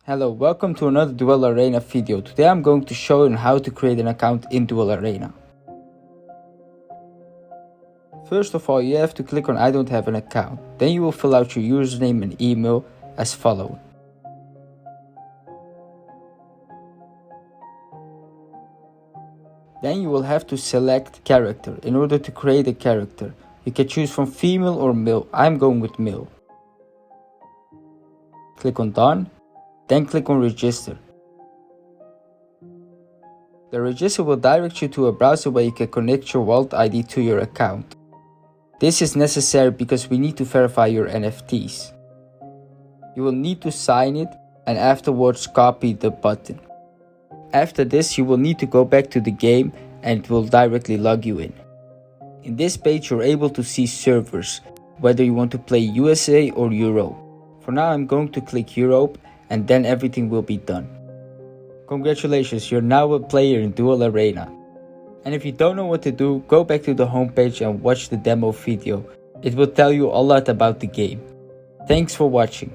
Hello, welcome to another Duel Arena video. Today I'm going to show you how to create an account in Duel Arena. First of all, you have to click on I don't have an account. Then you will fill out your username and email as follows. Then you will have to select character. In order to create a character, you can choose from female or male. I'm going with male. Click on done. Then click on register. The register will direct you to a browser where you can connect your wallet ID to your account. This is necessary because we need to verify your NFTs. You will need to sign it and afterwards copy the button. After this, you will need to go back to the game and it will directly log you in. In this page, you're able to see servers, whether you want to play USA or Europe. For now, I'm going to click Europe and then everything will be done. Congratulations, you're now a player in Duel Arena. And if you don't know what to do, go back to the homepage and watch the demo video. It will tell you a lot about the game. Thanks for watching.